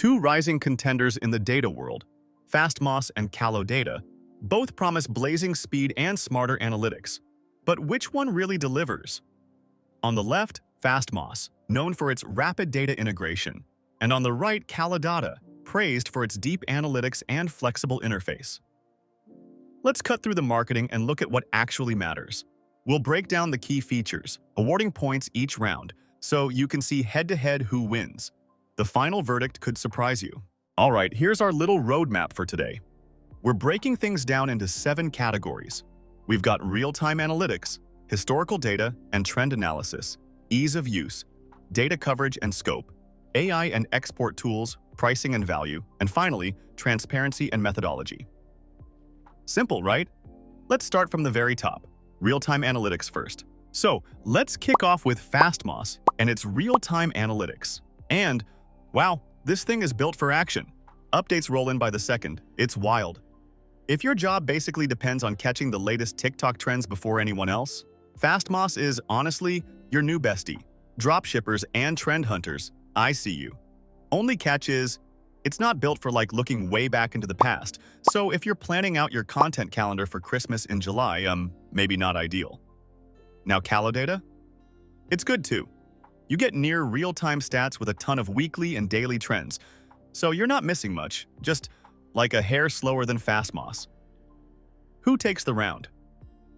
Two rising contenders in the data world, FastMoss and Kalodata, both promise blazing speed and smarter analytics. But which one really delivers? On the left, FastMoss, known for its rapid data integration, and on the right, Kalodata, praised for its deep analytics and flexible interface. Let's cut through the marketing and look at what actually matters. We'll break down the key features, awarding points each round, so you can see head-to-head who wins. The final verdict could surprise you. All right, here's our little roadmap for today. We're breaking things down into 7 categories. We've got real-time analytics, historical data and trend analysis, ease of use, data coverage and scope, AI and export tools, pricing and value, and finally, transparency and methodology. Simple, right? Let's start from the very top. Real-time analytics first. So, let's kick off with FastMoss and its real-time analytics. And, wow, this thing is built for action. Updates roll in by the second. It's wild. If your job basically depends on catching the latest TikTok trends before anyone else, FastMoss is, honestly, your new bestie. Dropshippers and trend hunters, I see you. Only catch is, it's not built for looking way back into the past, so if you're planning out your content calendar for Christmas in July, maybe not ideal. Now Kalodata? It's good too. You get near real-time stats with a ton of weekly and daily trends, so you're not missing much, just like a hair slower than FastMoss. Who takes the round?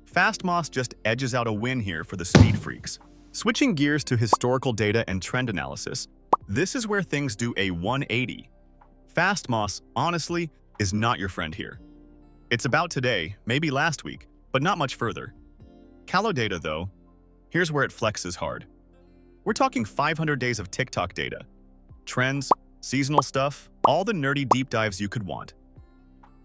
FastMoss just edges out a win here for the speed freaks. Switching gears to historical data and trend analysis, this is where things do a 180. FastMoss, honestly, is not your friend here. It's about today, maybe last week, but not much further. Kalodata, though, here's where it flexes hard. We're talking 500 days of TikTok data. Trends, seasonal stuff, all the nerdy deep dives you could want.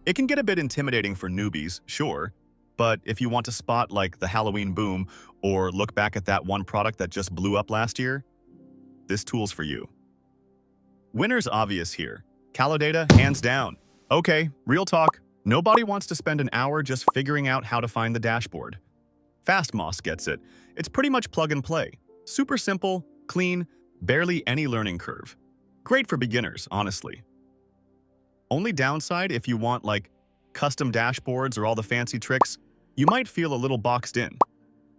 It can get a bit intimidating for newbies, sure, but if you want to spot the Halloween boom or look back at that one product that just blew up last year, this tool's for you. Winner's obvious here. Kalodata, hands down. Okay, real talk. Nobody wants to spend an hour just figuring out how to find the dashboard. FastMoss gets it. It's pretty much plug and play. Super simple, clean, barely any learning curve. Great for beginners, honestly. Only downside if you want custom dashboards or all the fancy tricks, you might feel a little boxed in.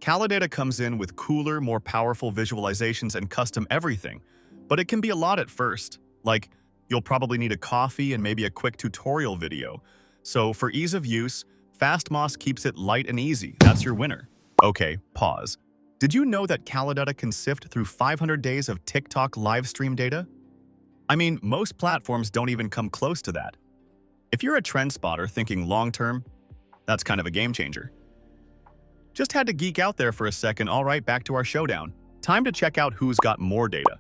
Kalodata comes in with cooler, more powerful visualizations and custom everything, but it can be a lot at first. You'll probably need a coffee and maybe a quick tutorial video. So for ease of use, FastMoss keeps it light and easy. That's your winner. Okay, pause. Did you know that Kalodata can sift through 500 days of TikTok live stream data? I mean, most platforms don't even come close to that. If you're a trend spotter thinking long-term, that's kind of a game changer. Just had to geek out there for a second. All right, back to our showdown. Time to check out who's got more data.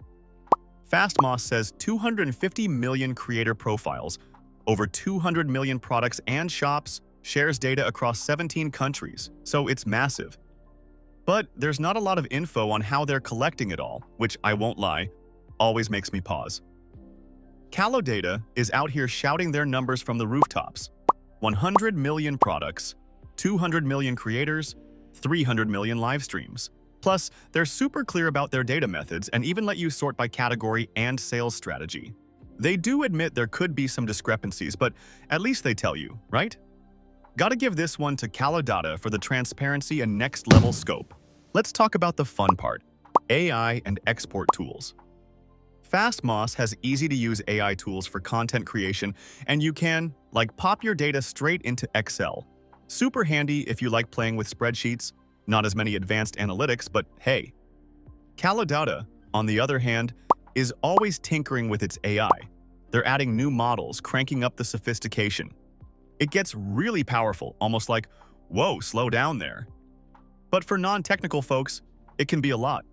FastMoss says 250 million creator profiles, over 200 million products and shops, shares data across 17 countries, so it's massive. But there's not a lot of info on how they're collecting it all, which, I won't lie, always makes me pause. Kalodata is out here shouting their numbers from the rooftops. 100 million products, 200 million creators, 300 million live streams. Plus, they're super clear about their data methods and even let you sort by category and sales strategy. They do admit there could be some discrepancies, but at least they tell you, right? Gotta give this one to Kalodata for the transparency and next-level scope. Let's talk about the fun part, AI and export tools. FastMoss has easy-to-use AI tools for content creation, and you can, pop your data straight into Excel. Super handy if you like playing with spreadsheets, not as many advanced analytics, but hey. Kalodata, on the other hand, is always tinkering with its AI. They're adding new models, cranking up the sophistication. It gets really powerful, almost like, whoa, slow down there. But for non-technical folks, it can be a lot.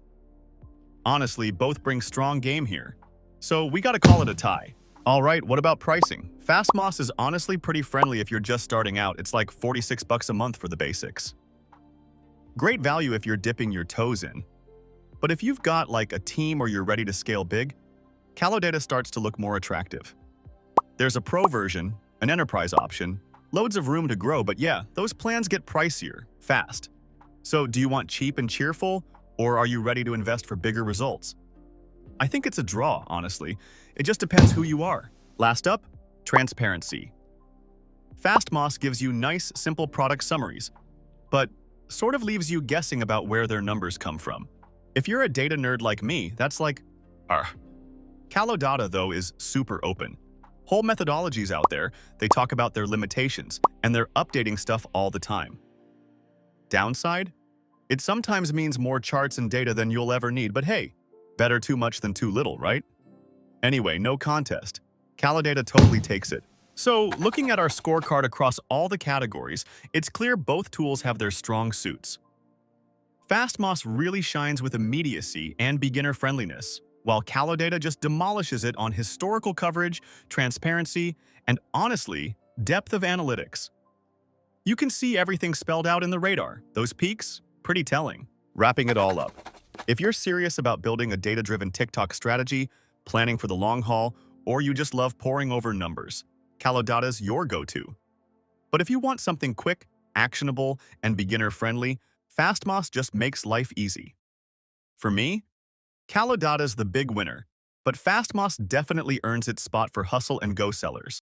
Honestly, both bring strong game here. So we gotta call it a tie. All right, what about pricing? FastMoss is honestly pretty friendly if you're just starting out. It's like 46 bucks a month for the basics. Great value if you're dipping your toes in. But if you've got a team or you're ready to scale big, Kalodata starts to look more attractive. There's a pro version, an enterprise option, loads of room to grow, but yeah, those plans get pricier, fast. So do you want cheap and cheerful, or are you ready to invest for bigger results? I think it's a draw, honestly. It just depends who you are. Last up, transparency. FastMoss gives you nice, simple product summaries, but sort of leaves you guessing about where their numbers come from. If you're a data nerd like me, that's like, ah. Kalodata, though, is super open. Whole methodologies out there, they talk about their limitations, and they're updating stuff all the time. Downside? It sometimes means more charts and data than you'll ever need, but hey, better too much than too little, right? Anyway, no contest. Kalodata totally takes it. So, looking at our scorecard across all the categories, it's clear both tools have their strong suits. FastMoss really shines with immediacy and beginner friendliness, while Kalodata just demolishes it on historical coverage, transparency, and honestly, depth of analytics. You can see everything spelled out in the radar. Those peaks? Pretty telling. Wrapping it all up. If you're serious about building a data-driven TikTok strategy, planning for the long haul, or you just love poring over numbers, Kalodata's your go-to. But if you want something quick, actionable, and beginner-friendly, FastMoss just makes life easy. For me, Kalodata's the big winner, but FastMoss definitely earns its spot for hustle and go sellers.